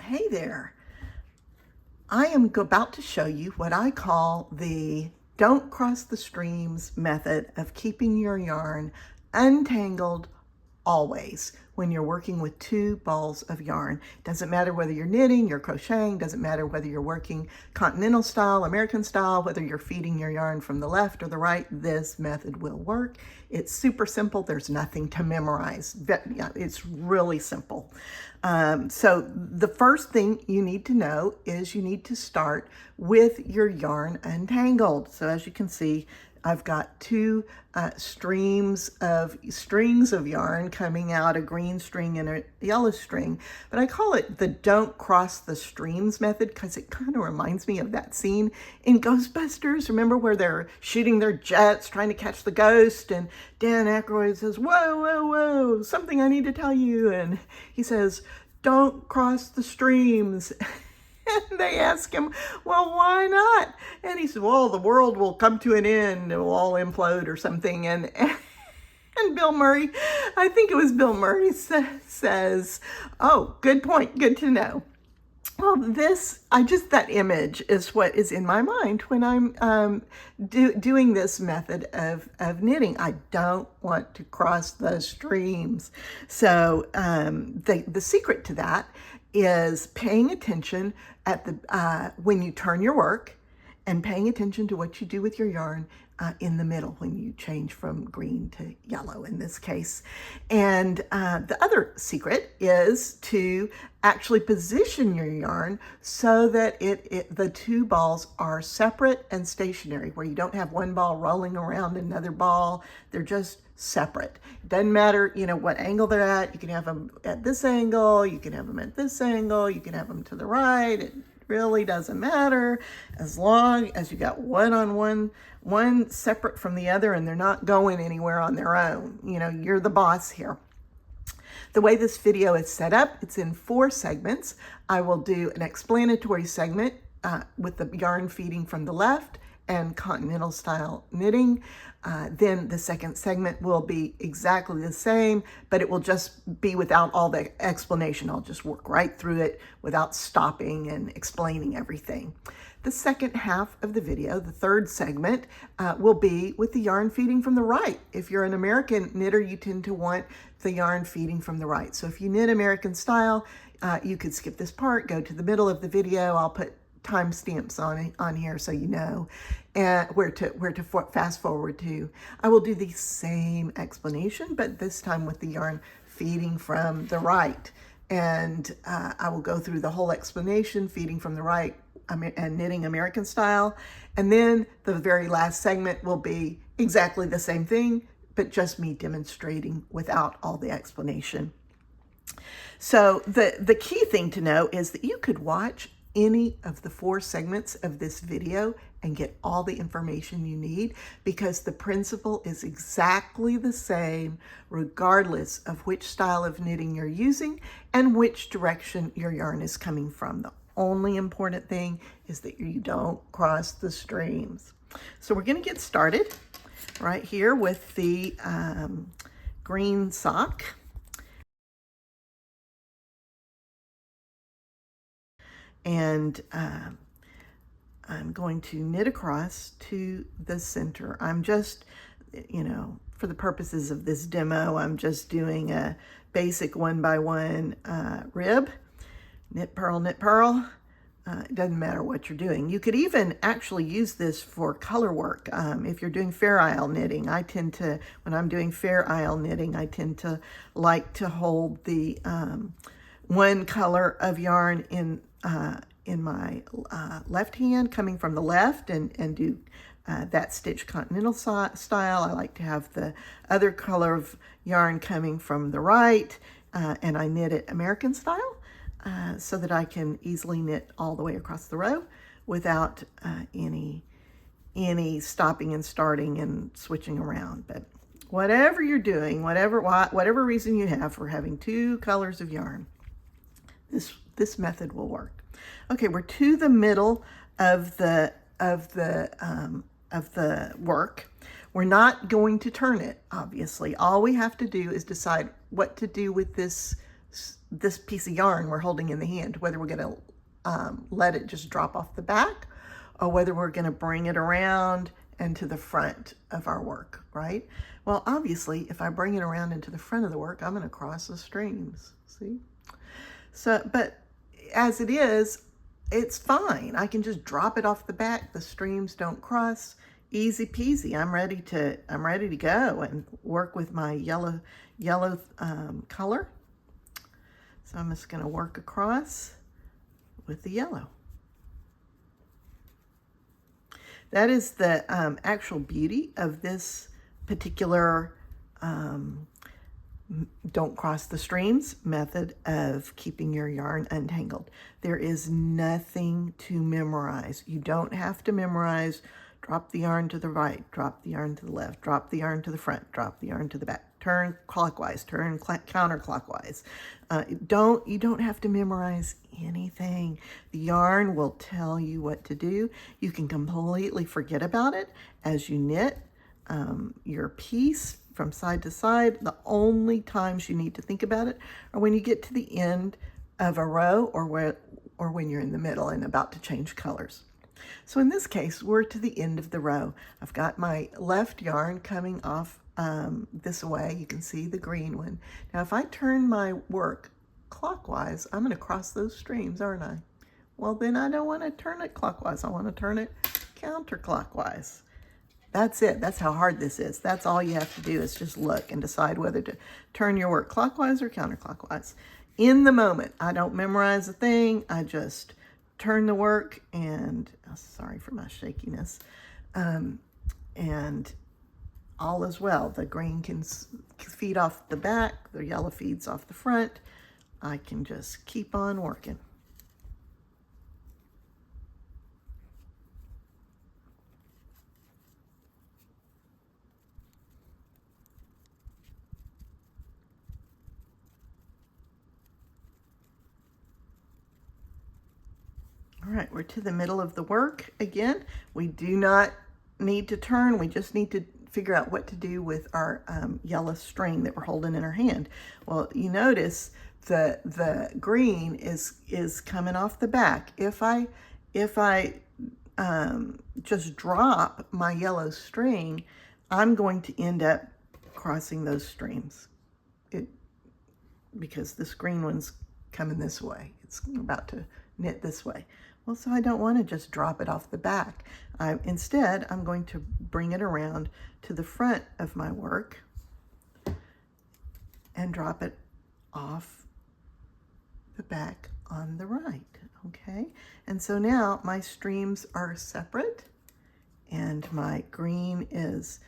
Hey there. I am about to show you what I call the don't cross the streams method of keeping your yarn untangled always when you're working with two balls of yarn. Doesn't matter whether you're knitting, you're crocheting, doesn't matter whether you're working continental style, American style, whether you're feeding your yarn from the left or the right, this method will work. It's super simple. There's nothing to memorize. It's really simple. So the first thing you need to know is you need to start with your yarn untangled. So as you can see, I've got two strings of yarn coming out, a green string and a yellow string. But I call it the don't cross the streams method because it kind of reminds me of that scene in Ghostbusters. Remember where they're shooting their jets, trying to catch the ghost, and Dan Aykroyd says, "Whoa, whoa, whoa, something I need to tell you." And he says, "Don't cross the streams." And they ask him, "Well, why not?" And he said, "Well, the world will come to an end. It will all implode or something." And Bill Murray, I think it was Bill Murray, says, "Oh, good point. Good to know." Well, that image is what is in my mind when I'm doing this method of knitting. I don't want to cross the streams. So the secret to that is paying attention at when you turn your work, and paying attention to what you do with your yarn in the middle when you change from green to yellow in this case. And the other secret is to actually position your yarn so that the two balls are separate and stationary, where you don't have one ball rolling around another ball. They're just separate. It doesn't matter, what angle they're at. You can have them at this angle, you can have them at this angle, you can have them to the right. It really doesn't matter as long as you got one separate from the other and they're not going anywhere on their own. You're the boss here. The way this video is set up, it's in 4 segments. I will do an explanatory segment with the yarn feeding from the left and continental style knitting. Then the second segment will be exactly the same, but it will just be without all the explanation. I'll just work right through it without stopping and explaining everything. The second half of the video, the third segment, will be with the yarn feeding from the right. If you're an American knitter, you tend to want the yarn feeding from the right. So if you knit American style, you could skip this part, go to the middle of the video. I'll put timestamps on here so you know where to fast forward to. I will do the same explanation, but this time with the yarn feeding from the right. And I will go through the whole explanation, feeding from the right and knitting American style. And then the very last segment will be exactly the same thing, but just me demonstrating without all the explanation. So the key thing to know is that you could watch any of the 4 segments of this video and get all the information you need, because the principle is exactly the same regardless of which style of knitting you're using and which direction your yarn is coming from. The only important thing is that you don't cross the streams. So we're going to get started right here with the green sock. And I'm going to knit across to the center. I'm just, for the purposes of this demo, I'm just doing a basic 1x1 rib, knit, purl, knit, purl. It doesn't matter what you're doing. You could even actually use this for color work. If you're doing Fair Isle knitting, when I'm doing Fair Isle knitting, I tend to like to hold the one color of yarn in my left hand coming from the left and do that stitch continental style. I like to have the other color of yarn coming from the right, and I knit it American style so that I can easily knit all the way across the row without any stopping and starting and switching around. But whatever you're doing, whatever reason you have for having 2 colors of yarn, this method will work. Okay, we're to the middle of the work. We're not going to turn it, obviously. All we have to do is decide what to do with this this piece of yarn we're holding in the hand, whether we're going to let it just drop off the back or whether we're going to bring it around and to the front of our work, right? Well, obviously, if I bring it around into the front of the work, I'm going to cross the streams, see? So, but as it is, it's fine. I can just drop it off the back. The streams don't cross. Easy peasy. I'm ready to go and work with my yellow color. So I'm just going to work across with the yellow. That is the actual beauty of this particular don't cross the streams method of keeping your yarn untangled. There is nothing to memorize. You don't have to memorize. Drop the yarn to the right, drop the yarn to the left, drop the yarn to the front, drop the yarn to the back, turn clockwise, turn counterclockwise. You don't have to memorize anything. The yarn will tell you what to do. You can completely forget about it as you knit your piece from side to side. The only times you need to think about it are when you get to the end of a row or when you're in the middle and about to change colors. So in this case, we're to the end of the row. I've got my left yarn coming off this way. You can see the green one. Now, if I turn my work clockwise, I'm going to cross those streams, aren't I? Well, then I don't want to turn it clockwise. I want to turn it counterclockwise. That's it. That's how hard this is. That's all you have to do is just look and decide whether to turn your work clockwise or counterclockwise. In the moment, I don't memorize a thing. I just turn the work and, sorry for my shakiness, and all is well. The green can feed off the back, the yellow feeds off the front. I can just keep on working. All right, we're to the middle of the work again. We do not need to turn. We just need to figure out what to do with our yellow string that we're holding in our hand. Well, you notice the green is coming off the back. If I just drop my yellow string, I'm going to end up crossing those streams. Because this green one's coming this way. It's about to knit this way. Well, so I don't want to just drop it off the back. Instead, I'm going to bring it around to the front of my work and drop it off the back on the right, okay? And so now my streams are separate and my green is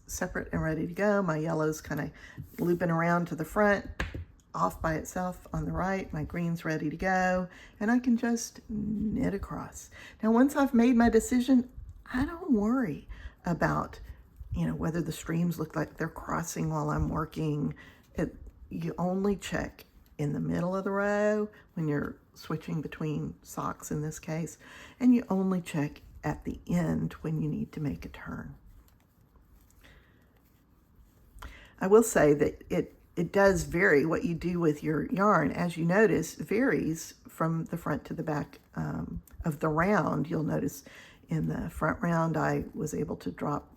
separate and ready to go. My yellow's kind of looping around to the front, off by itself on the right. My green's ready to go, and I can just knit across. Now, once I've made my decision, I don't worry about, whether the streams look like they're crossing while I'm working. You only check in the middle of the row when you're switching between socks in this case, and you only check at the end when you need to make a turn. I will say that it does vary. What you do with your yarn, as you notice, varies from the front to the back of the round. You'll notice in the front round, I was able to drop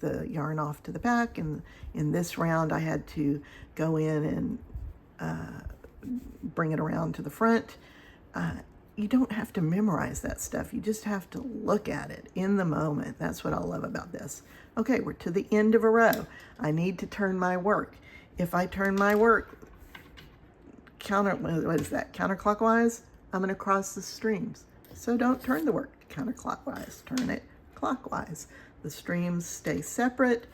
the yarn off to the back, and in this round, I had to go in and bring it around to the front. You don't have to memorize that stuff. You just have to look at it in the moment. That's what I love about this. Okay, we're to the end of a row. I need to turn my work. If I turn my work counterclockwise, I'm going to cross the streams. So don't turn the work counterclockwise, turn it clockwise. The streams stay separate,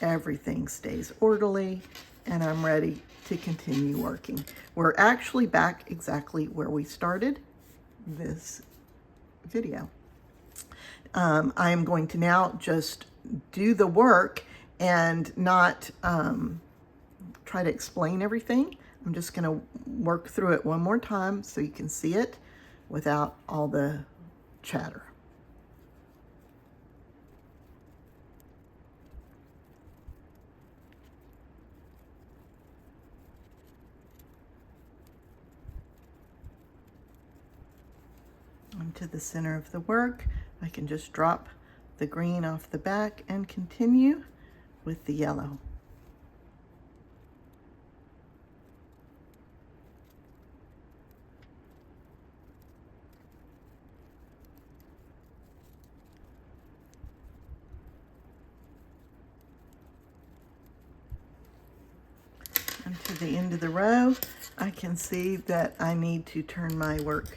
everything stays orderly, and I'm ready to continue working. We're actually back exactly where we started this video. I am going to now just do the work and not try to explain everything. I'm just going to work through it one more time so you can see it without all the chatter. Into the center of the work. I can just drop the green off the back and continue with the yellow. And to the end of the row, I can see that I need to turn my work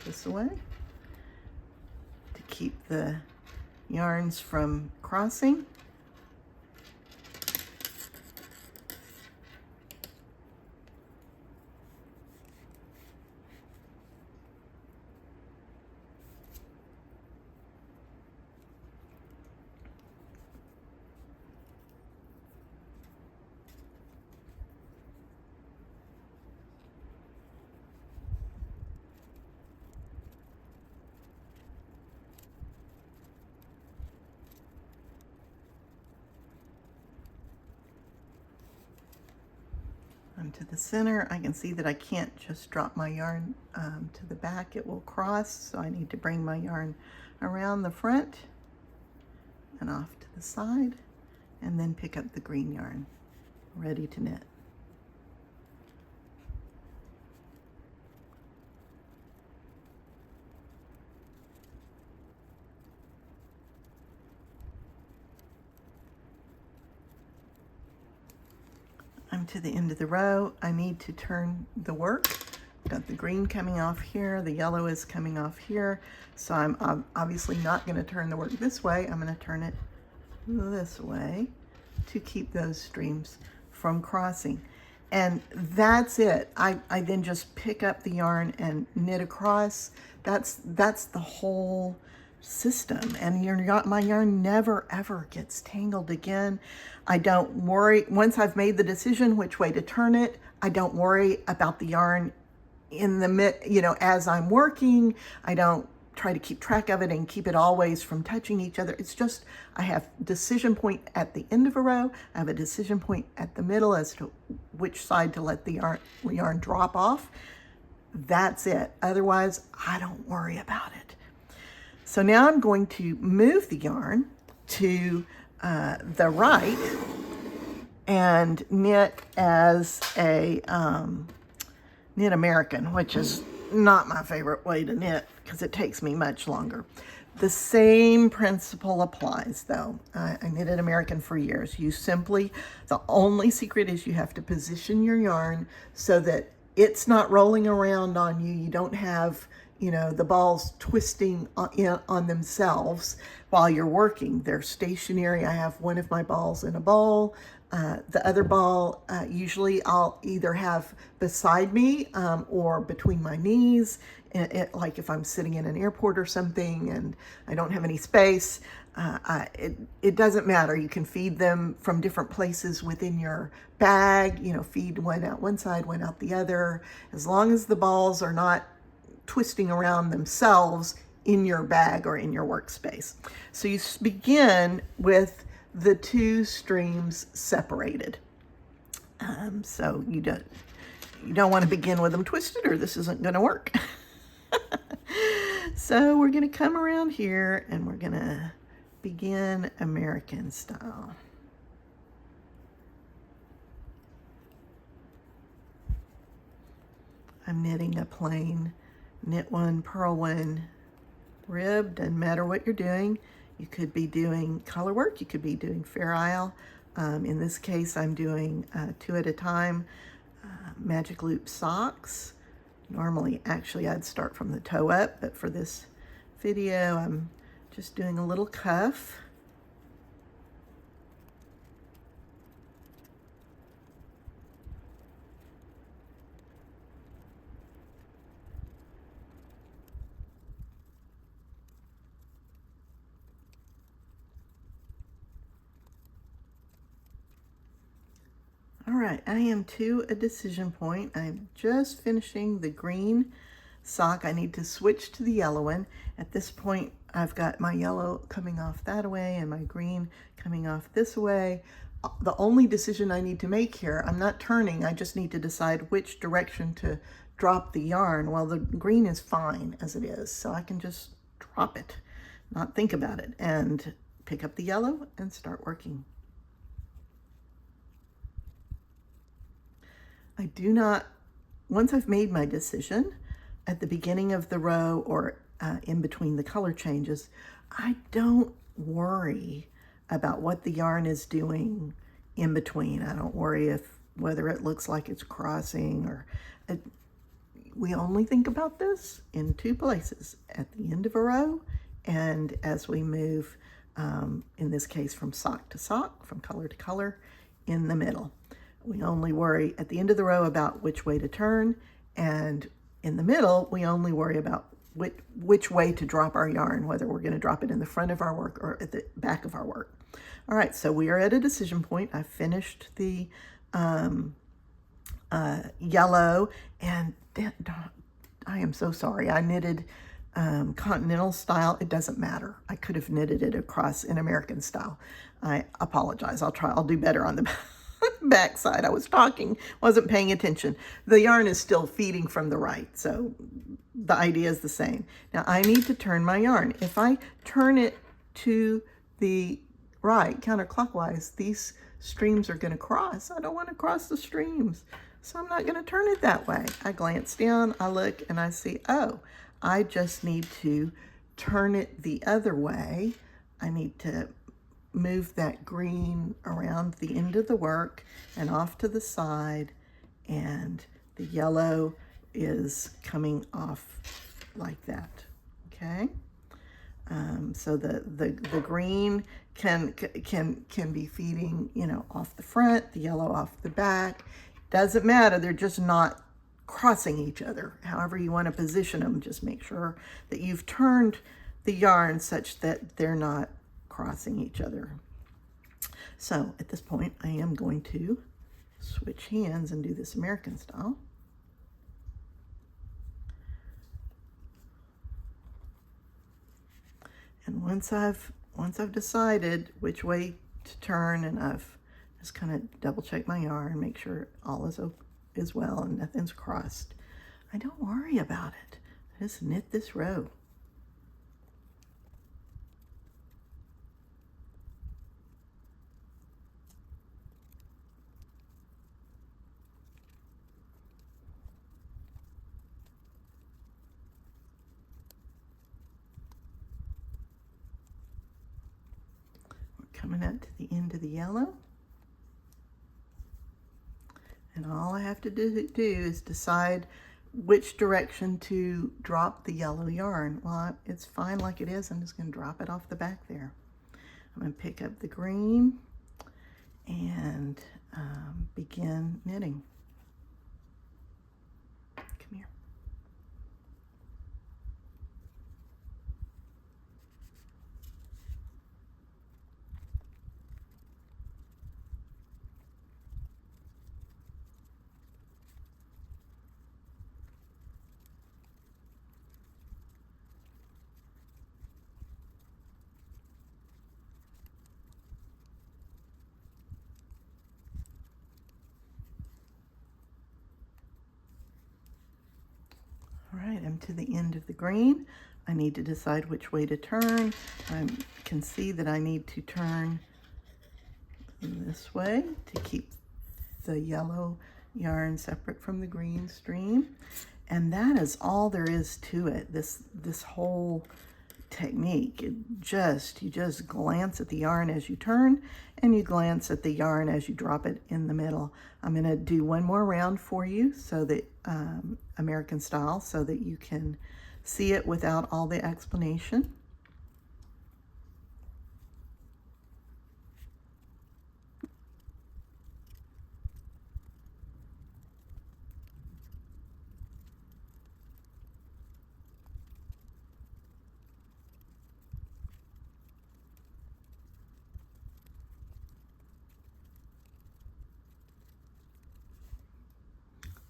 this way to keep the yarns from crossing. To the center, I can see that I can't just drop my yarn to the back. It will cross, so I need to bring my yarn around the front and off to the side, and then pick up the green yarn, ready to knit. I'm to the end of the row. I need to turn the work. Got the green coming off here, the yellow is coming off here, so I'm obviously not going to turn the work this way. I'm going to turn it this way to keep those streams from crossing. And that's it. I then just pick up the yarn and knit across. That's the whole system, and my yarn never ever gets tangled again. I don't worry, once I've made the decision which way to turn it, I don't worry about the yarn in the as I'm working. I don't try to keep track of it and keep it always from touching each other. It's just, I have decision point at the end of a row, I have a decision point at the middle as to which side to let the yarn drop off. That's it. Otherwise, I don't worry about it. So now I'm going to move the yarn to the right and knit as a knit American, which is not my favorite way to knit because it takes me much longer. The same principle applies though. I knitted American for years. The only secret is you have to position your yarn so that it's not rolling around on you. You don't have the balls twisting on themselves while you're working. They're stationary. I have one of my balls in a bowl. The other ball, usually I'll either have beside me or between my knees, like if I'm sitting in an airport or something and I don't have any space. It doesn't matter. You can feed them from different places within your bag, feed one out one side, one out the other, as long as the balls are not twisting around themselves in your bag or in your workspace. So you begin with the two streams separated. So you don't want to begin with them twisted or this isn't going to work. So we're going to come around here and we're going to begin American style. I'm knitting a plain knit one, purl one, rib. Doesn't matter what you're doing. You could be doing color work, you could be doing Fair Isle. In this case, I'm doing 2 at a time, magic loop socks. Normally, actually, I'd start from the toe up, but for this video, I'm just doing a little cuff. All right, I am to a decision point. I'm just finishing the green sock. I need to switch to the yellow one. At this point, I've got my yellow coming off that way and my green coming off this way. The only decision I need to make here, I'm not turning, I just need to decide which direction to drop the yarn. Well, the green is fine as it is, so I can just drop it, not think about it, and pick up the yellow and start working. I do not, once I've made my decision at the beginning of the row or in between the color changes, I don't worry about what the yarn is doing in between. I don't worry whether it looks like it's crossing or we only think about this in two places, at the end of a row and as we move, in this case, from sock to sock, from color to color, in the middle. We only worry at the end of the row about which way to turn, and in the middle, we only worry about which way to drop our yarn, whether we're going to drop it in the front of our work or at the back of our work. All right, so we are at a decision point. I finished the yellow, and I am so sorry. I knitted Continental style. It doesn't matter. I could have knitted it across in American style. I apologize. I'll do better on the back side. I was talking, wasn't paying attention. The yarn is still feeding from the right, so the idea is the same. Now I need to turn my yarn. If I turn it to the right, counterclockwise, these streams are going to cross. I don't want to cross the streams, so I'm not going to turn it that way. I glance down, I look, and I see, oh, I just need to turn it the other way. I need to move that green around the end of the work and off to the side, and the yellow is coming off like that, okay? So the green can be feeding, you know, off the front, the yellow off the back. Doesn't matter, they're just not crossing each other. However you want to position them, just make sure that you've turned the yarn such that they're not crossing each other. So at this point, I am going to switch hands and do this American style. And once I've decided which way to turn, and I've just kind of double check my yarn, make sure all is well and nothing's crossed, I don't worry about it. I just knit this row. Coming up to the end of the yellow, and all I have to do is decide which direction to drop the yellow yarn. Well, it's fine like it is. I'm just going to drop it off the back there. I'm going to pick up the green and begin knitting. Come here. All right, I'm to the end of the green. I need to decide which way to turn. I can see that I need to turn this way to keep the yellow yarn separate from the green stream. And that is all there is to it, this whole technique. You just glance at the yarn as you turn, and you glance at the yarn as you drop it in the middle. I'm going to do one more round for you, so that American style, so that you can see it without all the explanation.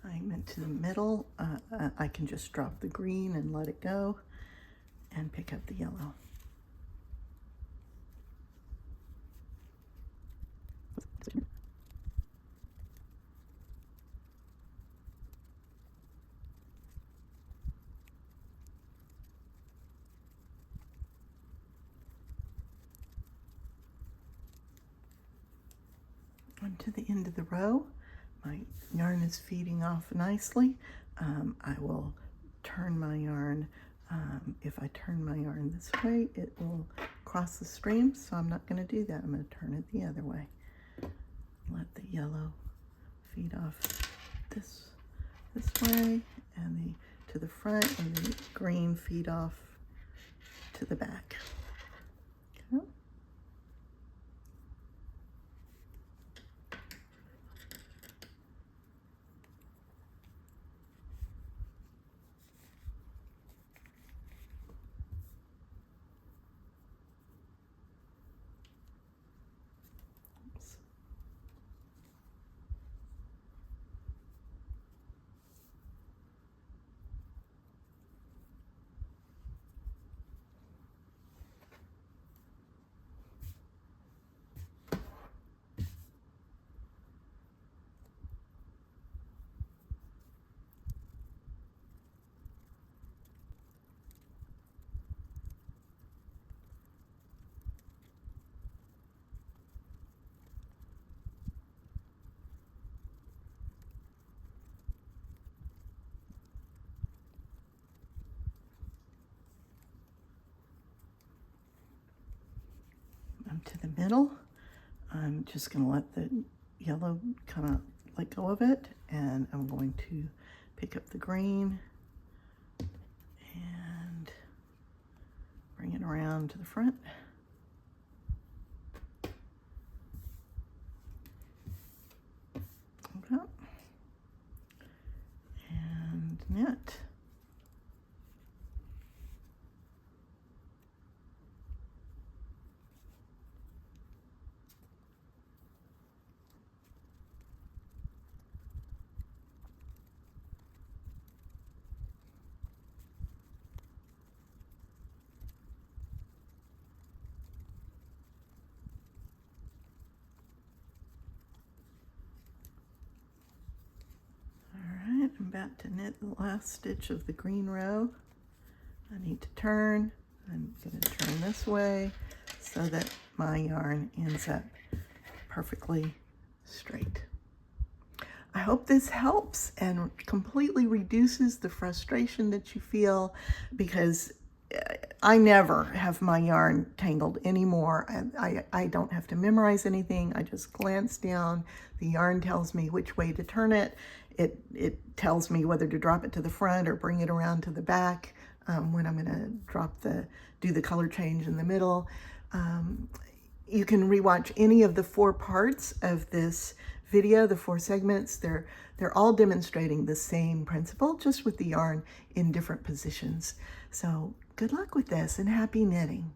I'm into the middle. I can just drop the green and let it go and pick up the yellow. to the end of the row. My yarn is feeding off nicely. I will turn my yarn. If I turn my yarn this way, it will cross the stream, so I'm not going to do that. I'm going to turn it the other way. Let the yellow feed off this way, and to the front, and the green feed off to the back. Okay. I'm to the middle. I'm just going to let the yellow kind of let go of it, and I'm going to pick up the green and bring it around to the front. Okay. And knit. I'm about to knit the last stitch of the green row. I need to turn. I'm going to turn this way so that my yarn ends up perfectly straight. I hope this helps and completely reduces the frustration that you feel, because I never have my yarn tangled anymore. I don't have to memorize anything. I just glance down. The yarn tells me which way to turn it. It tells me whether to drop it to the front or bring it around to the back when I'm going to do the color change in the middle. You can rewatch any of the 4 parts of this video, the 4 segments. They're all demonstrating the same principle, just with the yarn in different positions. So good luck with this and happy knitting.